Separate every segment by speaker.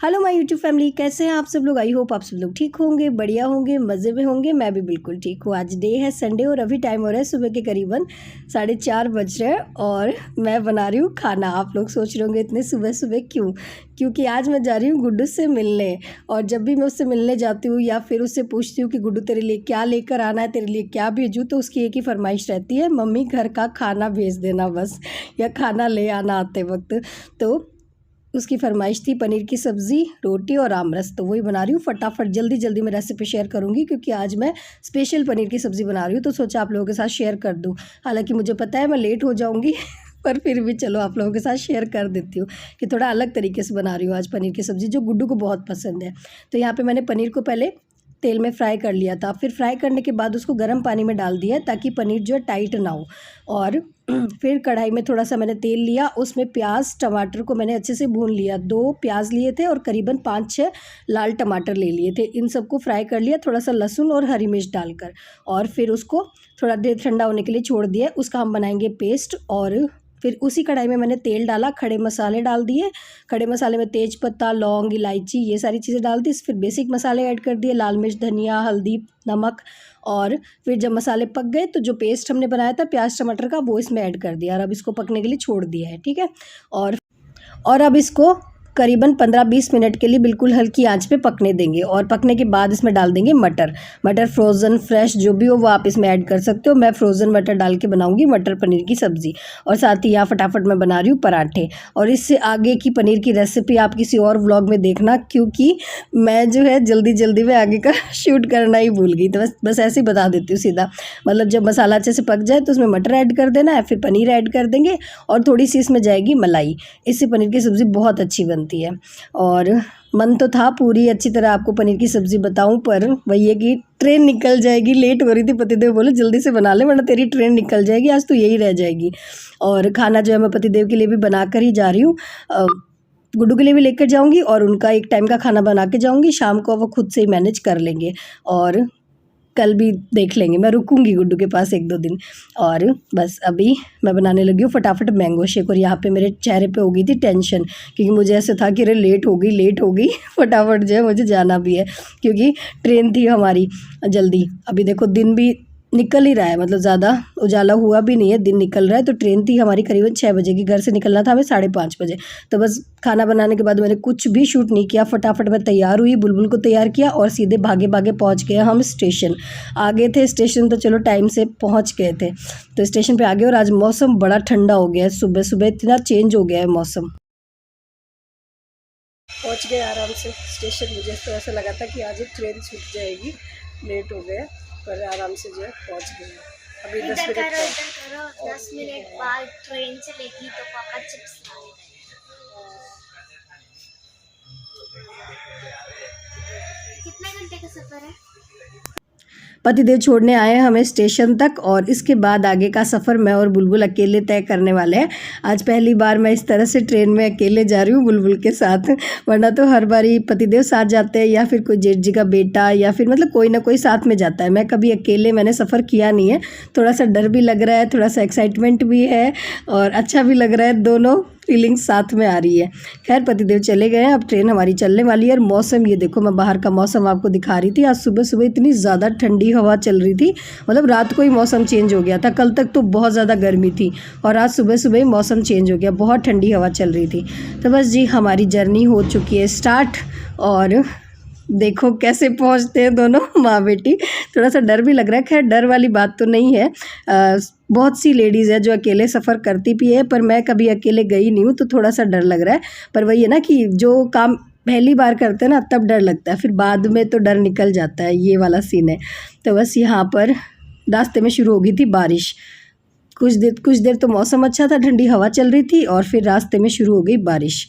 Speaker 1: Hello my YouTube family, कैसे हैं आप सब लोग। आई होप आप सब लोग ठीक होंगे, बढ़िया होंगे, मज़े में होंगे। मैं भी बिल्कुल ठीक हूँ। आज डे है संडे और अभी टाइम हो रहा है सुबह के करीबन 4:30 बज रहे हैं और मैं बना रही हूँ खाना। आप लोग सोच रहे होंगे इतने सुबह सुबह क्यों, क्योंकि आज मैं जा रही हूँ गुड्डू से मिलने। और जब भी मैं उससे मिलने जाती हूँ या फिर उससे पूछती हूँ कि गुड्डू तेरे लिए क्या लेकर आना है, तेरे लिए क्या भेजूँ, तो उसकी एक ही फरमाइश रहती है, मम्मी घर का खाना भेज देना बस, या खाना ले आना आते वक्त। तो उसकी फरमाइश थी पनीर की सब्ज़ी, रोटी और आमरस, तो वही बना रही हूँ फटाफट। जल्दी जल्दी मैं रेसिपी शेयर करूँगी क्योंकि आज मैं स्पेशल पनीर की सब्ज़ी बना रही हूँ, तो सोचा आप लोगों के साथ शेयर कर दूँ। हालांकि मुझे पता है मैं लेट हो जाऊँगी पर फिर भी चलो आप लोगों के साथ शेयर कर देती हूँ कि थोड़ा अलग तरीके से बना रही हूँ आज पनीर की सब्ज़ी, जो गुड्डू को बहुत पसंद है। तो यहाँ पर मैंने पनीर को पहले तेल में फ्राई कर लिया था, फिर फ्राई करने के बाद उसको गर्म पानी में डाल दिया ताकि पनीर जो है टाइट ना हो। और फिर कढ़ाई में थोड़ा सा मैंने तेल लिया, उसमें प्याज टमाटर को मैंने अच्छे से भून लिया। 2 प्याज लिए थे और करीबन 5-6 लाल टमाटर ले लिए थे। इन सबको फ्राई कर लिया, थोड़ा सा लहसुन और हरी मिर्च डालकर, और फिर उसको थोड़ा देर ठंडा होने के लिए छोड़ दिया। उसका हम बनाएंगे पेस्ट। और फिर उसी कढ़ाई में मैंने तेल डाला, खड़े मसाले डाल दिए। खड़े मसाले में तेज पत्ता, लौंग, इलायची, ये सारी चीज़ें डाल दी। फिर बेसिक मसाले ऐड कर दिए, लाल मिर्च, धनिया, हल्दी, नमक। और फिर जब मसाले पक गए तो जो पेस्ट हमने बनाया था प्याज टमाटर का, वो इसमें ऐड कर दिया और अब इसको पकने के लिए छोड़ दिया है, ठीक है। और अब इसको करीबन 15-20 मिनट के लिए बिल्कुल हल्की आंच पे पकने देंगे। और पकने के बाद इसमें डाल देंगे मटर फ्रोज़न फ्रेश जो भी हो वो आप इसमें ऐड कर सकते हो। मैं फ्रोज़न मटर डाल के बनाऊंगी मटर पनीर की सब्ज़ी। और साथ ही यहाँ फटाफट मैं बना रही हूँ पराठे। और इससे आगे की पनीर की रेसिपी आप किसी और व्लॉग में देखना, क्योंकि मैं जो है जल्दी जल्दी में आगे का शूट करना ही भूल गई। तो बस ऐसे ही बता देती हूँ सीधा। मतलब जब मसाला अच्छे से पक जाए तो उसमें मटर ऐड कर देना है, फिर पनीर ऐड कर देंगे और थोड़ी सी इसमें जाएगी मलाई। इससे पनीर की सब्ज़ी बहुत अच्छी बनती है। और मन तो था पूरी अच्छी तरह आपको पनीर की सब्ज़ी बताऊं, पर वही है कि ट्रेन निकल जाएगी। लेट हो रही थी, पतिदेव बोले जल्दी से बना ले वरना तेरी ट्रेन निकल जाएगी, आज तो यही रह जाएगी। और खाना जो है मैं पतिदेव के लिए भी बना कर ही जा रही हूँ, गुड्डू के लिए भी लेकर जाऊंगी और उनका एक टाइम का खाना बना के जाऊंगी। शाम को वो खुद से ही मैनेज कर लेंगे और कल भी देख लेंगे। मैं रुकूंगी गुड्डू के पास 1-2 दिन। और बस अभी मैं बनाने लगी हूँ फटाफट मैंगो शेक। और यहाँ पे मेरे चेहरे पे हो गई थी टेंशन, क्योंकि मुझे ऐसे था कि अरे लेट हो गई फटाफट जो है मुझे जाना भी है, क्योंकि ट्रेन थी हमारी जल्दी। अभी देखो दिन भी निकल ही रहा है, मतलब ज़्यादा उजाला हुआ भी नहीं है, दिन निकल रहा है। तो ट्रेन थी हमारी करीबन 6 बजे की, घर से निकलना था हमें 5:30 बजे। तो बस खाना बनाने के बाद मैंने कुछ भी शूट नहीं किया, फटाफट मैं तैयार हुई, बुलबुल को तैयार किया और सीधे भागे भागे पहुंच गए हम स्टेशन। आगे थे स्टेशन तो चलो टाइम से पहुंच गए थे। तो स्टेशन पे आ गए और आज मौसम बड़ा ठंडा हो गया है, सुबह सुबह इतना चेंज हो गया है मौसम। पहुंच गए आराम से स्टेशन। मुझे तो ऐसा लगा था कि आज ट्रेन छूट जाएगी, लेट हो गया, पर आराम से जो है पहुंच गए। अभी 10
Speaker 2: मिनट बाद ट्रेन चलेगी तो पापा चिप्स लाए। कितने घंटे का सफर है?
Speaker 1: पतिदेव छोड़ने आए हैं हमें स्टेशन तक और इसके बाद आगे का सफ़र मैं और बुलबुल अकेले तय करने वाले हैं। आज पहली बार मैं इस तरह से ट्रेन में अकेले जा रही हूँ बुलबुल के साथ, वरना तो हर बारी पतिदेव साथ जाते हैं या फिर कोई जेठ जी का बेटा या फिर मतलब कोई ना कोई साथ में जाता है। मैं कभी अकेले मैंने सफ़र किया नहीं है। थोड़ा सा डर भी लग रहा है, थोड़ा सा एक्साइटमेंट भी है और अच्छा भी लग रहा है, दोनों फीलिंग्स साथ में आ रही है। खैर पतिदेव चले गए हैं, अब ट्रेन हमारी चलने वाली है। और मौसम ये देखो, मैं बाहर का मौसम आपको दिखा रही थी। आज सुबह सुबह इतनी ज़्यादा ठंडी हवा चल रही थी, मतलब रात को ही मौसम चेंज हो गया था। कल तक तो बहुत ज़्यादा गर्मी थी और आज सुबह सुबह ही मौसम चेंज हो गया, बहुत ठंडी हवा चल रही थी। तो बस जी हमारी जर्नी हो चुकी है स्टार्ट और देखो कैसे पहुंचते हैं दोनों माँ बेटी। थोड़ा सा डर भी लग रहा है, खैर डर वाली बात तो नहीं है। बहुत सी लेडीज़ है जो अकेले सफ़र करती भी है, पर मैं कभी अकेले गई नहीं हूँ तो थोड़ा सा डर लग रहा है। पर वही है ना कि जो काम पहली बार करते हैं ना तब डर लगता है, फिर बाद में तो डर निकल जाता है, ये वाला सीन है। तो बस यहाँ पर रास्ते में शुरू हो गई थी बारिश। कुछ देर तो मौसम अच्छा था, ठंडी हवा चल रही थी और फिर रास्ते में शुरू हो गई बारिश।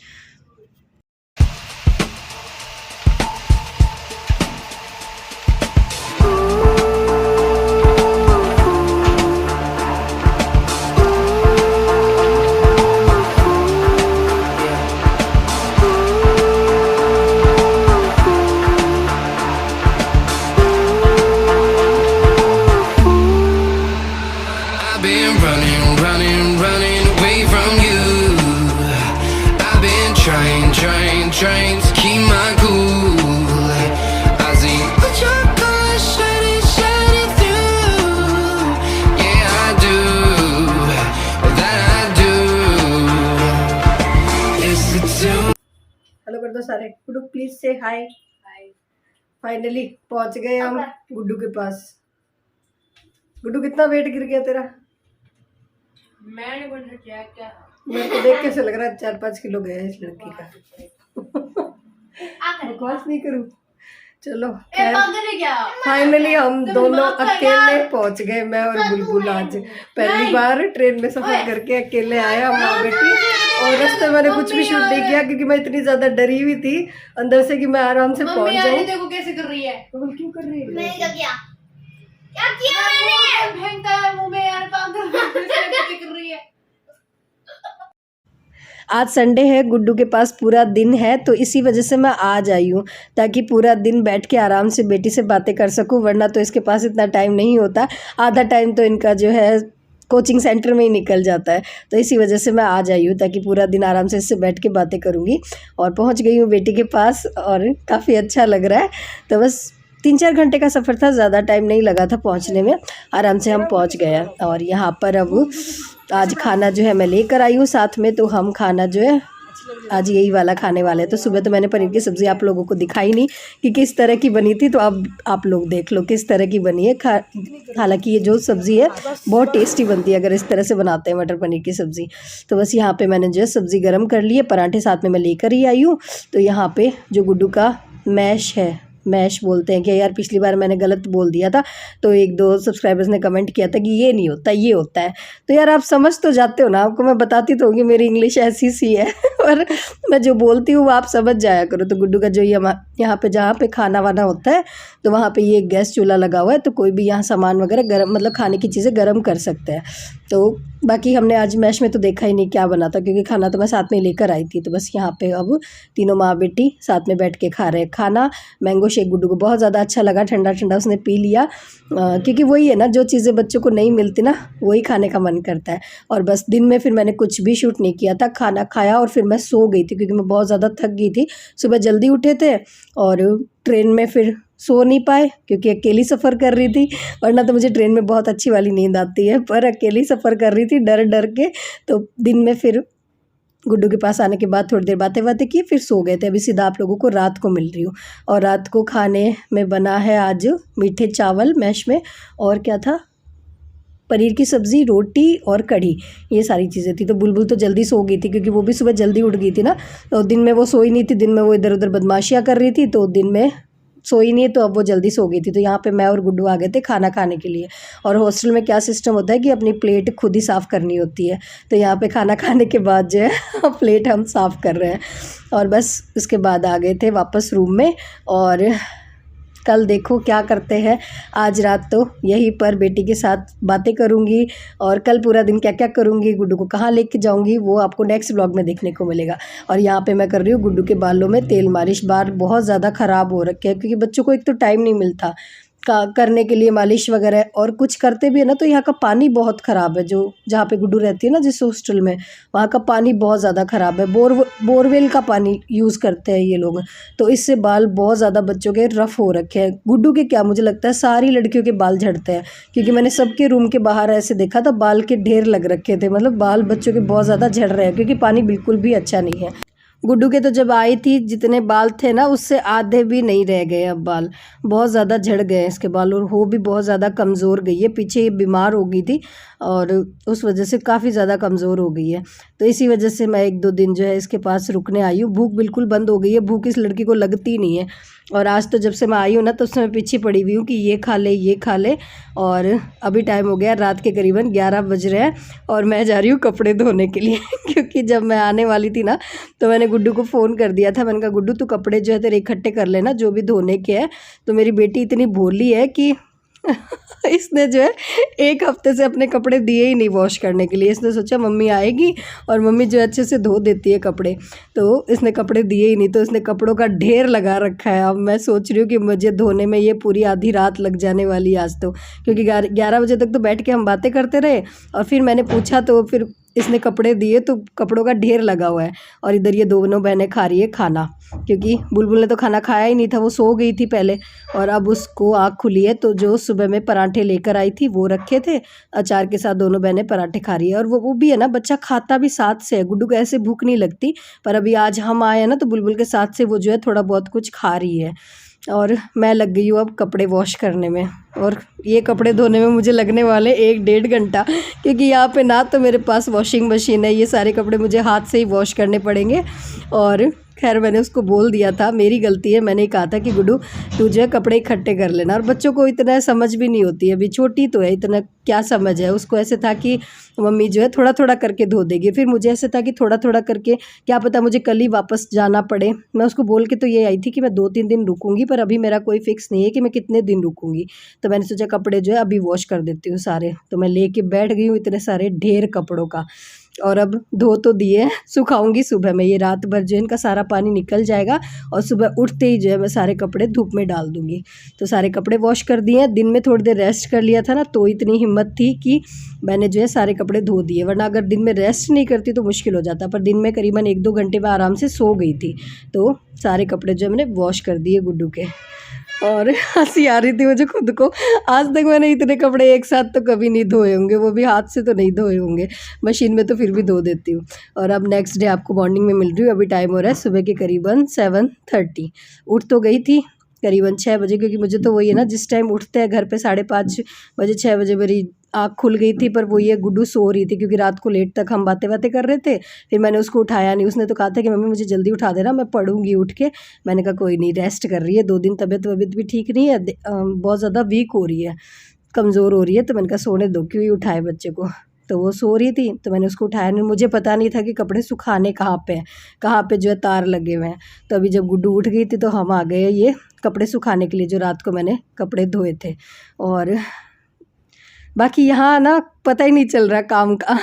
Speaker 3: Trying to keep
Speaker 1: कर दो सारे। गुड्डू प्लीज से हाय। फाइनली पहुंच गए हम गुड्डू के पास। गुड्डू कितना वेट गिर गया तेरा?
Speaker 3: मैंने कुछ चेक किया,
Speaker 1: मेरे को देख कैसे लग रहा है 4-5 किलो गया है इस लड़की का। बकवास नहीं करूं। चलो फाइनली हम दोनों अकेले पहुंच गए, मैं और बुलबुल। आज पहली बार ट्रेन में सफर करके अकेले आया माँ बेटी। और रास्ते मैंने कुछ भी शूट नहीं किया क्योंकि मैं इतनी ज्यादा डरी हुई थी अंदर से कि मैं आराम से पहुंच जाऊं।
Speaker 3: देखो कैसे कर रही है।
Speaker 1: क्यों कर रही है?
Speaker 2: मैंने क्या किया? क्या किया मैंने?
Speaker 3: फेंकता है मुंह में यार, काम कर रही है।
Speaker 1: आज संडे है, गुड्डू के पास पूरा दिन है, तो इसी वजह से मैं आज आई हूँ ताकि पूरा दिन बैठ के आराम से बेटी से बातें कर सकूँ, वरना तो इसके पास इतना टाइम नहीं होता। आधा टाइम तो इनका जो है कोचिंग सेंटर में ही निकल जाता है, तो इसी वजह से मैं आज आई हूँ ताकि पूरा दिन आराम से इससे बैठ के बातें करूँगी। और पहुँच गई हूँ बेटी के पास और काफ़ी अच्छा लग रहा है। तो बस 3-4 घंटे का सफ़र था, ज़्यादा टाइम नहीं लगा था पहुंचने में, आराम से हम पहुंच गए। और यहाँ पर अब आज खाना जो है मैं लेकर आई हूँ साथ में, तो हम खाना जो है आज यही वाला खाने वाले हैं। तो सुबह तो मैंने पनीर की सब्ज़ी आप लोगों को दिखाई नहीं कि किस तरह की बनी थी, तो अब आप लोग देख लो किस तरह की बनी है। हालांकि ये जो सब्ज़ी है बहुत टेस्टी बनती है अगर इस तरह से बनाते हैं मटर पनीर की सब्ज़ी। तो बस यहाँ पे मैंने जो है सब्ज़ी गर्म कर ली है, पराठे साथ में मैं लेकर ही आई हूँ। तो यहाँ पे जो गुड्डू का मैश है, मैश बोलते हैं कि यार, पिछली बार मैंने गलत बोल दिया था, तो 1-2 सब्सक्राइबर्स ने कमेंट किया था कि ये नहीं होता ये होता है। तो यार आप समझ तो जाते हो ना, आपको मैं बताती तो होंगी, मेरी इंग्लिश ऐसी सी है और मैं जो बोलती हूँ वो आप समझ जाया करो। तो गुड्डू का जो ये यहाँ पे जहाँ पे खाना वाना होता है, तो वहाँ पे ये गैस चूल्हा लगा हुआ है, तो कोई भी यहाँ सामान वगैरह गर्म, मतलब खाने की चीज़ें गर्म कर सकते हैं। तो बाकी हमने आज मैश में तो देखा ही नहीं क्या बना था, क्योंकि खाना तो मैं साथ में लेकर आई थी। तो बस यहाँ पे अब तीनों माँ बेटी साथ में बैठ के खा रहे हैं खाना। मैंगो शेक गुड्डू को बहुत ज़्यादा अच्छा लगा, ठंडा ठंडा उसने पी लिया, क्योंकि वही है ना, जो चीज़ें बच्चों को नहीं मिलती ना वही खाने का मन करता है। और बस दिन में फिर मैंने कुछ भी शूट नहीं किया था, खाना खाया और फिर मैं सो गई थी क्योंकि मैं बहुत ज़्यादा थक गई थी। सुबह जल्दी उठे थे और ट्रेन में फिर सो नहीं पाए क्योंकि अकेली सफ़र कर रही थी, वरना तो मुझे ट्रेन में बहुत अच्छी वाली नींद आती है, पर अकेली सफ़र कर रही थी डर डर के। तो दिन में फिर गुड्डू के पास आने के बाद थोड़ी देर बातें की, फिर सो गए थे। अभी सीधा आप लोगों को रात को मिल रही हूँ। और रात को खाने में बना है आज मीठे चावल मैश में, और क्या था, पनीर की सब्ज़ी, रोटी और कढ़ी, ये सारी चीज़ें थी। तो बुलबुल तो जल्दी सो गई थी क्योंकि वो भी सुबह जल्दी उठ गई थी ना, तो दिन में वो सोई नहीं थी, दिन में वो इधर उधर बदमाशियाँ कर रही थी, तो दिन में सोई नहीं, तो अब वो जल्दी सो गई थी। तो यहाँ पे मैं और गुड्डू आ गए थे खाना खाने के लिए। और हॉस्टल में क्या सिस्टम होता है कि अपनी प्लेट खुद ही साफ़ करनी होती है, तो यहाँ पे खाना खाने के बाद जो है प्लेट हम साफ़ कर रहे हैं। और बस उसके बाद आ गए थे वापस रूम में। और कल देखो क्या करते हैं, आज रात तो यहीं पर बेटी के साथ बातें करूंगी, और कल पूरा दिन क्या क्या करूंगी, गुड्डू को कहाँ लेके जाऊंगी, वो आपको नेक्स्ट व्लॉग में देखने को मिलेगा। और यहाँ पे मैं कर रही हूँ गुड्डू के बालों में तेल मालिश। बाल बहुत ज़्यादा ख़राब हो रखे हैं क्योंकि बच्चों को एक तो टाइम नहीं मिलता करने के लिए मालिश वगैरह, और कुछ करते भी है ना तो यहाँ का पानी बहुत ख़राब है। जो जहाँ पे गुड्डू रहती है ना, जिस हॉस्टल में, वहाँ का पानी बहुत ज़्यादा ख़राब है। बोरवेल का पानी यूज़ करते हैं ये लोग, तो इससे बाल बहुत ज़्यादा बच्चों के रफ़ हो रखे हैं। गुड्डू के क्या, मुझे लगता है सारी लड़कियों के बाल झड़ते हैं, क्योंकि मैंने सबके रूम के बाहर ऐसे देखा था, बाल के ढेर लग रखे थे। मतलब बाल बच्चों के बहुत ज़्यादा झड़ रहे हैं क्योंकि पानी बिल्कुल भी अच्छा नहीं है। गुड्डू के तो जब आई थी जितने बाल थे ना, उससे आधे भी नहीं रह गए। अब बाल बहुत ज़्यादा झड़ गए इसके बाल, और हो भी बहुत ज़्यादा कमज़ोर गई है। पीछे ये बीमार हो गई थी और उस वजह से काफ़ी ज़्यादा कमज़ोर हो गई है। तो इसी वजह से मैं 1-2 दिन जो है इसके पास रुकने आई हूँ। भूख बिल्कुल बंद हो गई है, भूख इस लड़की को लगती नहीं है। और आज तो जब से मैं आई हूँ ना, तो उससे मैं पीछे पड़ी हुई हूँ कि ये खा ले ये खा ले। और अभी टाइम हो गया रात के करीबन 11 बज रहे हैं, और मैं जा रही हूँ कपड़े धोने के लिए क्योंकि जब मैं आने वाली थी ना, तो मैंने गुड्डू को फ़ोन कर दिया था। मैंने कहा गुड्डू तू कपड़े जो है तेरे इकट्ठे कर लेना, जो भी धोने के हैं। तो मेरी बेटी इतनी भोली है कि इसने जो है 1 हफ्ते से अपने कपड़े दिए ही नहीं वॉश करने के लिए। इसने सोचा मम्मी आएगी और मम्मी जो अच्छे से धो देती है कपड़े, तो इसने कपड़े दिए ही नहीं। तो इसने कपड़ों का ढेर लगा रखा है। अब मैं सोच रही हूँ कि मुझे धोने में ये पूरी आधी रात लग जाने वाली आज तो, क्योंकि 11 बजे तक तो बैठ के हम बातें करते रहे। और फिर मैंने पूछा तो फिर इसने कपड़े दिए तो कपड़ों का ढेर लगा हुआ है। और इधर ये दोनों बहनें खा रही है खाना, क्योंकि बुलबुल ने तो खाना खाया ही नहीं था, वो सो गई थी पहले और अब उसको आँख खुली है। तो जो सुबह में पराठे लेकर आई थी वो रखे थे, अचार के साथ दोनों बहनें पराठे खा रही है। और वो भी है ना, बच्चा खाता भी साथ से है। गुड्डू को ऐसे भूख नहीं लगती, पर अभी आज हम आए हैं ना तो बुलबुल के साथ से वो जो है थोड़ा बहुत कुछ खा रही है। और मैं लग गई हूँ अब कपड़े वॉश करने में, और ये कपड़े धोने में मुझे लगने वाले 1-1.5 घंटा, क्योंकि यहाँ पे ना तो मेरे पास वॉशिंग मशीन है, ये सारे कपड़े मुझे हाथ से ही वॉश करने पड़ेंगे। और खैर मैंने उसको बोल दिया था, मेरी गलती है, मैंने कहा था कि गुड्डू तू जो है कपड़े इकट्ठे कर लेना। और बच्चों को इतना समझ भी नहीं होती है, अभी छोटी तो है, इतना क्या समझ है उसको। ऐसे था कि मम्मी जो है थोड़ा थोड़ा करके धो देगी, फिर मुझे ऐसे था कि थोड़ा थोड़ा करके, क्या पता मुझे कल ही वापस जाना पड़े। मैं उसको बोल के तो ये आई थी कि मैं 2-3 दिन रुकूंगी, पर अभी मेरा कोई फिक्स नहीं है कि मैं कितने दिन रुकूंगी। तो मैंने सोचा कपड़े जो है अभी वॉश कर देती हूँ सारे। तो मैं लेके बैठ गई हूँ इतने सारे ढेर कपड़ों का, और अब धो तो दिए, सुखाऊंगी सुबह में। ये रात भर जो इनका सारा पानी निकल जाएगा और सुबह उठते ही जो है मैं सारे कपड़े धूप में डाल दूंगी। तो सारे कपड़े वॉश कर दिए हैं। दिन में थोड़ी देर रेस्ट कर लिया था ना, तो इतनी हिम्मत थी कि मैंने जो है सारे कपड़े धो दिए, वरना अगर दिन में रेस्ट नहीं करती तो मुश्किल हो जाता। पर दिन में करीबन 1-2 घंटे में आराम से सो गई थी, तो सारे कपड़े जो मैंने वॉश कर दिए गुड्डू के। और हंसी आ रही थी मुझे खुद को, आज तक मैंने इतने कपड़े एक साथ तो कभी नहीं धोए होंगे, वो भी हाथ से तो नहीं धोए होंगे, मशीन में तो फिर भी धो देती हूँ। और अब नेक्स्ट डे आपको मॉर्निंग में मिल रही हूँ। अभी टाइम हो रहा है सुबह के करीबन 7:30। उठ तो गई थी करीबन 6 बजे, क्योंकि मुझे तो वही है ना, जिस टाइम उठते हैं घर पे 5:30 बजे 6 बजे मेरी आँख खुल गई थी। पर वो ये गुड्डू सो रही थी, क्योंकि रात को लेट तक हम बातें कर रहे थे। फिर मैंने उसको उठाया नहीं, उसने तो कहा था कि मम्मी मुझे जल्दी उठा देना, मैं पढ़ूंगी उठ के। मैंने कहा कोई नहीं, रेस्ट कर रही है, 2 दिन तबीयत भी ठीक नहीं है, बहुत ज़्यादा वीक हो रही है, कमज़ोर हो रही है। तो मैंने कहा सोने दो, क्यों ही उठाए बच्चे को। तो वो सो रही थी, तो मैंने उसको उठाया नहीं। मुझे पता नहीं था कि कपड़े सुखाने कहाँ पे हैं, कहाँ पे जो है तार लगे हुए हैं। तो अभी जब गुड्डू उठ गई थी तो हम आ गए ये कपड़े सुखाने के लिए, जो रात को मैंने कपड़े धोए थे। और बाकी यहाँ ना पता ही नहीं चल रहा काम का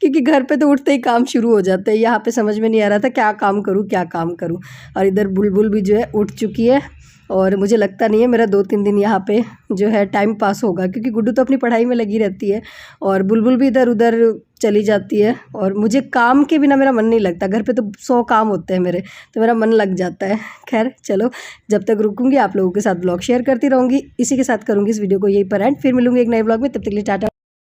Speaker 1: क्योंकि घर पे तो उठते ही काम शुरू हो जाते हैं। यहाँ पे समझ में नहीं आ रहा था क्या काम करूँ। और इधर बुलबुल भी जो है उठ चुकी है, और मुझे लगता नहीं है मेरा 2-3 दिन यहाँ पे जो है टाइम पास होगा, क्योंकि गुड्डू तो अपनी पढ़ाई में लगी रहती है और बुलबुल भी इधर उधर चली जाती है। और मुझे काम के बिना मेरा मन नहीं लगता, घर पे तो 100 काम होते हैं मेरे, तो मेरा मन लग जाता है। खैर चलो, जब तक रुकूंगी आप लोगों के साथ ब्लॉग शेयर करती रहूँगी। इसी के साथ करूँगी इस वीडियो को यहीं पर एंड, फिर मिलूँगी एक नए ब्लॉग में। तब तक के लिए टाटा।